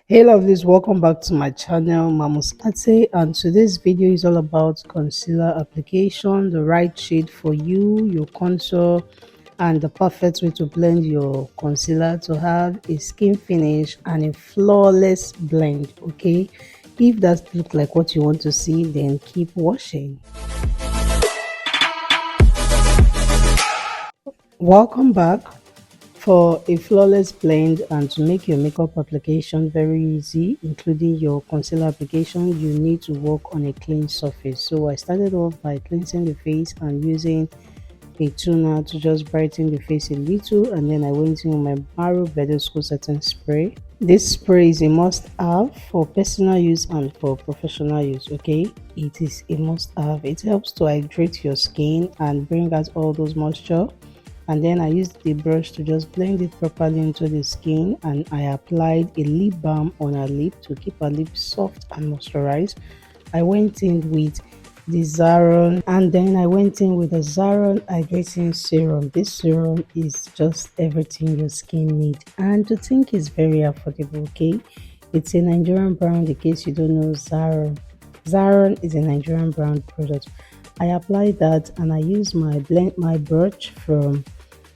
Hey lovelies, welcome back to my channel Mamus Ate, and today's video is all about concealer application, the right shade for you, your contour, and the perfect way to blend your concealer to have a skin finish and a flawless blend. Okay, if that looks like what you want to see, then keep watching. Welcome back. For a flawless blend and to make your makeup application very easy, including your concealer application, you need to work on a clean surface. So I started off by cleansing the face and using a toner to just brighten the face a little, and then I went in with my Barrow Bedesco setting spray. This spray is a must-have for personal use and for professional use. Okay, it is a must-have. It helps to hydrate your skin and bring out all those moisture, and then I used the brush to just blend it properly into the skin, and I applied a lip balm on her lip to keep her lips soft and moisturized. I went in with the Zaron, and then I went in with the Zaron hydrating serum. This serum is just everything your skin needs, and to think is very affordable. Okay, it's a Nigerian brand in case you don't know Zaron. Zaron is a Nigerian brand product. I applied that and I used my brush from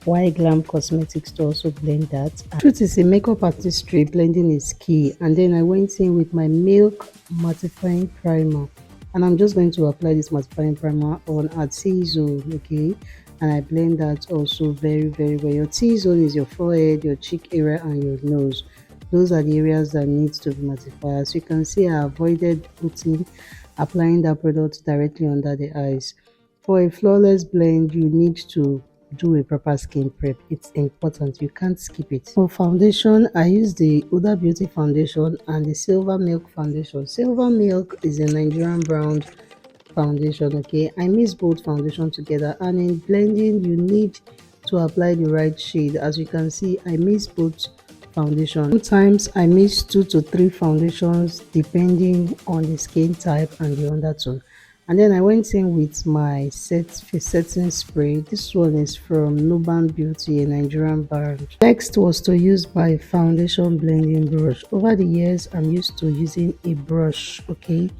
yglam cosmetics to also blend that. Truth is, a makeup artistry blending is key, and then I went in with my milk mattifying primer, and I'm just going to apply this mattifying primer on our T-zone. Okay, and I blend that also very well. Your T-zone is your forehead, your cheek area, and your nose. Those are the areas that need to be mattified. As you can see, I avoided applying that product directly under the eyes. For a flawless blend, you need to do a proper skin prep. It's important, you can't skip it. For foundation, I use the Huda Beauty foundation and the Silver Milk foundation. Silver Milk is a Nigerian brand foundation. Okay, I mix both foundation together, and in blending you need to apply the right shade. As you can see, I mix both foundation. Sometimes I mix 2 to 3 foundations depending on the skin type and the undertone. And then I went in with my setting spray. This one is from Nuban Beauty, a Nigerian brand. Next was to use my foundation blending brush. Over the years, I'm used to using a brush. Okay,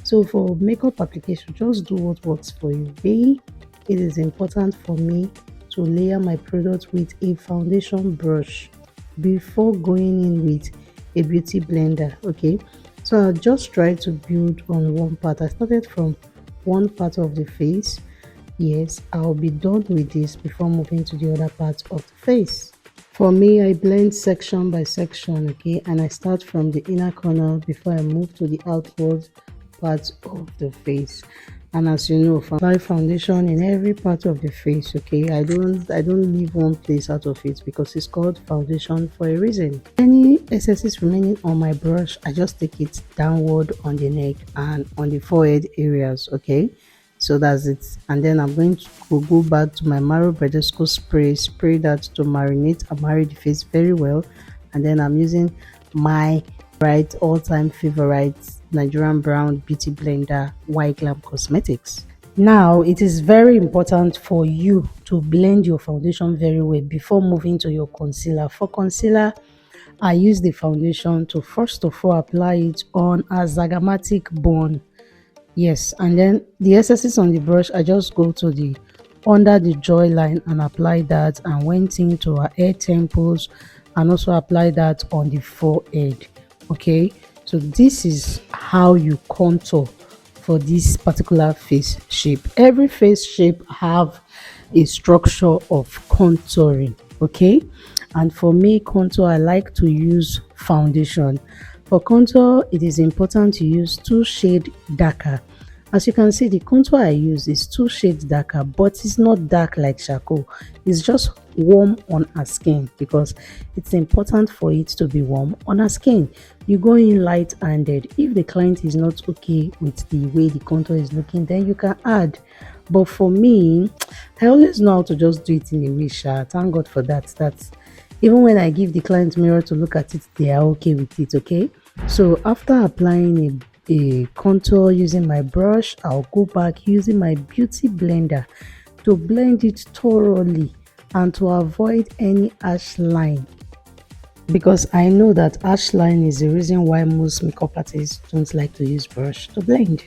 so for makeup application, just do what works for you. It is important for me to layer my product with a foundation brush before going in with a beauty blender. Okay, so I'll just try to build on one part. I started from one part of the face. Yes, I'll be done with this before moving to the other part of the face. For me, I blend section by section. Okay, and I start from the inner corner before I move to the outward part of the face. And as you know, apply foundation in every part of the face. Okay, I don't leave one place out of it because it's called foundation for a reason. Any excesses remaining on my brush, I just take it downward on the neck and on the forehead areas. Okay, so that's it. And then I'm going to go back to my Barrow Bedesco spray that to marinate and marry the face very well. And then I'm using my all-time favorite Nigerian brown beauty blender, yglam Cosmetics. Now it is very important for you to blend your foundation very well before moving to your concealer. For concealer, I use the foundation to first of all apply it on a zygomatic bone. Yes, and then the excesses on the brush, I just go to the under the jawline and apply that, and went into her hair temples and also apply that on the forehead. Okay, so this is how you contour for this particular face shape. Every face shape have a structure of contouring. Okay, and for me, contour, I like to use foundation. For contour, it is important to use 2 shades darker. As you can see, the contour I use is 2 shades darker, but it's not dark like charcoal. It's just warm on our skin because it's important for it to be warm on our skin. You go in light-handed. If the client is not okay with the way the contour is looking, then you can add. But for me, I always know how to just do it in a way. Thank God for that. That's even when I give the client mirror to look at it, they are okay with it. Okay, so after applying a contour using my brush, I'll go back using my beauty blender to blend it thoroughly and to avoid any harsh line because I know that ash line is the reason why most makeup artists don't like to use brush to blend.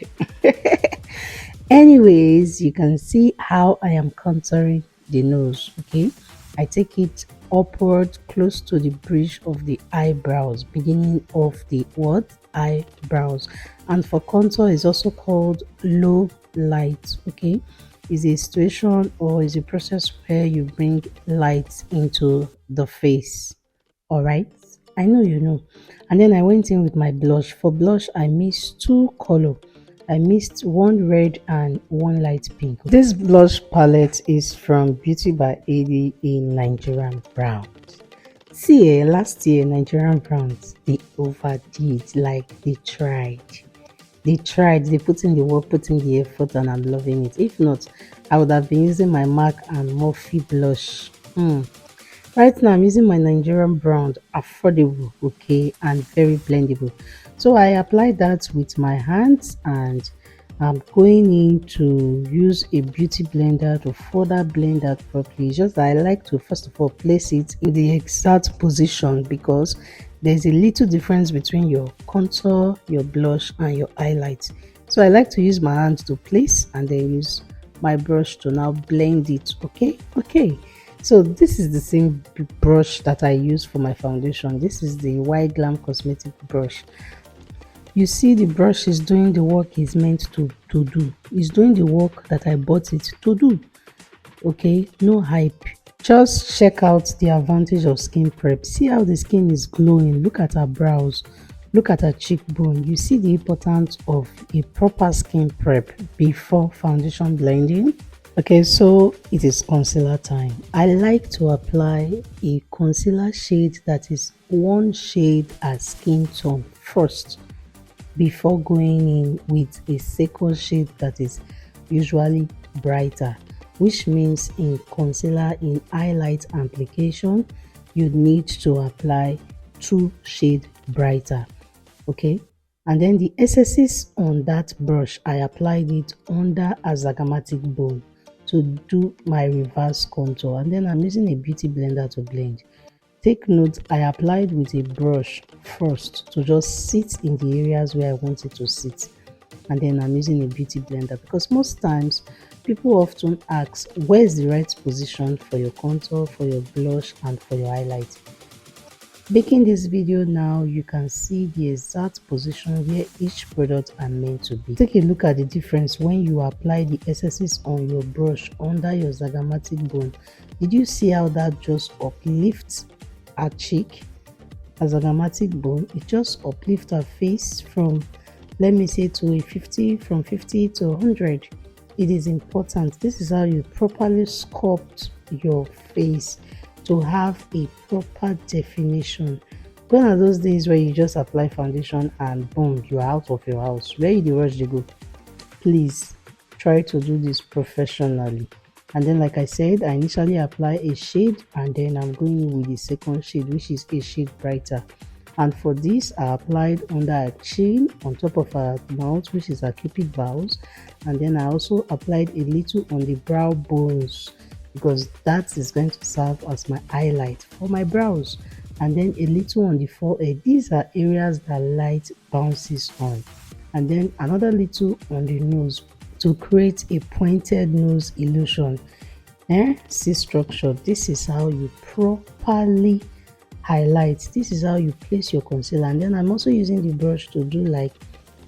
Anyways, you can see how I am contouring the nose. Okay, I take it upward close to the bridge of the eyebrows, beginning of the what eyebrows. And for contour is also called low light. Okay, is a situation or is a process where you bring light into the face. All right, I know you know. And then I went in with my blush. For blush, I mixed two color. I mixed one red and one light pink. This blush palette is from Beauty by AD in Nigerian brown. See, last year Nigerian browns they overdid, like they tried. They put in the work, put in the effort, and I'm loving it. If not, I would have been using my MAC and Morphe blush. Right now, I'm using my Nigerian brown, affordable, okay, and very blendable. So I apply that with my hands, and I'm going in to use a beauty blender to further blend that properly. It's just that I like to first of all place it in the exact position because there's a little difference between your contour, your blush, and your highlight. So I like to use my hand to place and then use my brush to now blend it. Okay. So this is the same brush that I use for my foundation. This is the yglam cosmetic brush. You see, the brush is doing the work it's meant to do. It's doing the work that I bought it to do. Okay, no hype. Just check out the advantage of skin prep. See how the skin is glowing. Look at her brows. Look at her cheekbone. You see the importance of a proper skin prep before foundation blending. Okay, so it is concealer time. I like to apply a concealer shade that is one shade as skin tone first before going in with a second shade that is usually brighter, which means in concealer in highlight application you need to apply two shade brighter. Okay, and then the excesses on that brush I applied it under a zygomatic bone to do my reverse contour, and then I'm using a beauty blender to blend. Take note, I applied with a brush first to just sit in the areas where I want it to sit, and then I'm using a beauty blender because most times people often ask where's the right position for your contour, for your blush, and for your highlight. Making this video now, you can see the exact position where each product are meant to be. Take a look at the difference when you apply the excesses on your brush under your zygomatic bone. Did you see how that just uplifts her cheek? A zygomatic bone, it just uplifts her face from, let me say, to a 50, from 50 to 100. It is important. This is how you properly sculpt your face to have a proper definition. Gone are those days where you just apply foundation and boom, you are out of your house. Where you the rush to go? Please try to do this professionally. And then, like I said, I initially apply a shade and then I'm going in with the second shade, which is a shade brighter. And for this, I applied under her chin, on top of her mouth, which is her cupid bows, and then I also applied a little on the brow bones because that is going to serve as my highlight for my brows, and then a little on the forehead. These are areas that light bounces on, and then another little on the nose to create a pointed nose illusion. See structure. This is how you properly highlight. This is how you place your concealer, and then I'm also using the brush to do like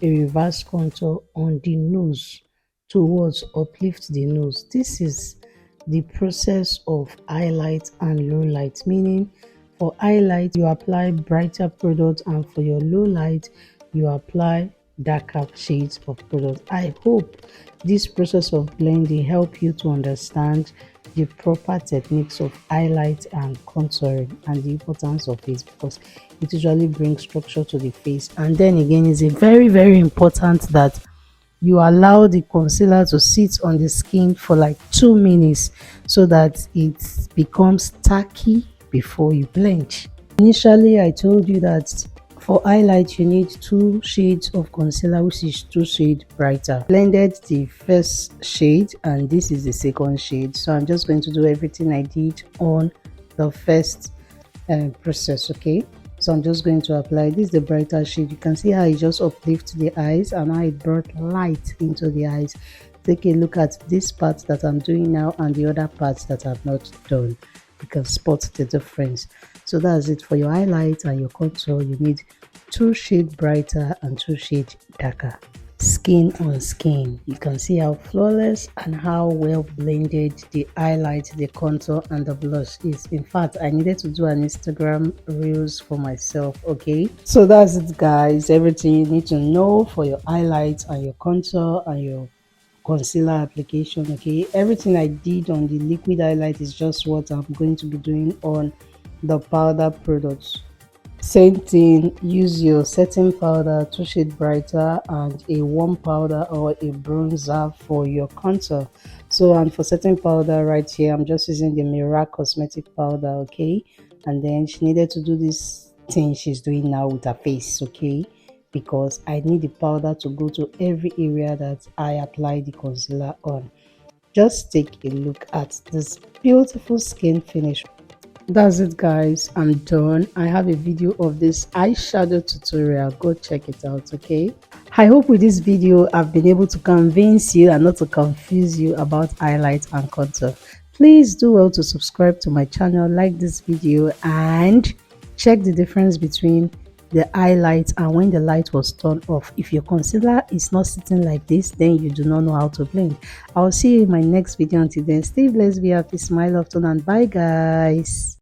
a reverse contour on the nose towards uplift the nose. This is the process of highlight and low light, meaning for highlight you apply brighter product and for your low light you apply darker shades of product. I hope this process of blending help you to understand the proper techniques of highlight and contouring and the importance of it, because it usually brings structure to the face. And then again, it's a very important that you allow the concealer to sit on the skin for like 2 minutes so that it becomes tacky before you blend. Initially, I told you that for highlight you need 2 shades of concealer, which is 2 shades brighter. Blended the first shade and this is the second shade, so I'm just going to do everything I did on the first process. Okay, so I'm just going to apply this, the brighter shade. You can see how it just uplifts the eyes and how it brought light into the eyes. Take a look at this part that I'm doing now and the other parts that I've not done. You can spot the difference. So that's it for your highlight and your contour. You need 2 shades brighter and 2 shades darker. Skin on skin, you can see how flawless and how well blended the highlight, the contour and the blush is. In fact, I needed to do an Instagram reels for myself. Okay, so that's it guys, everything you need to know for your highlights and your contour and your concealer application. Okay, everything I did on the liquid highlight is just what I'm going to be doing on the powder products. Same thing, use your setting powder, 2 shades brighter, and a warm powder or a bronzer for your contour. So, and for setting powder right here, I'm just using the Mira cosmetic powder. Okay, and then she needed to do this thing she's doing now with her face. Okay, because I need the powder to go to every area that I apply the concealer on. Just take a look at this beautiful skin finish. That's it guys, I'm done. I have a video of this eyeshadow tutorial, go check it out. Okay, I hope with this video I've been able to convince you and not to confuse you about highlight and contour. Please do well to subscribe to my channel, like this video, and check the difference between the highlight and when the light was turned off. If your concealer is not sitting like this, then you do not know how to blend. I'll see you in my next video. Until then, stay blessed, be happy, smile often, and bye guys.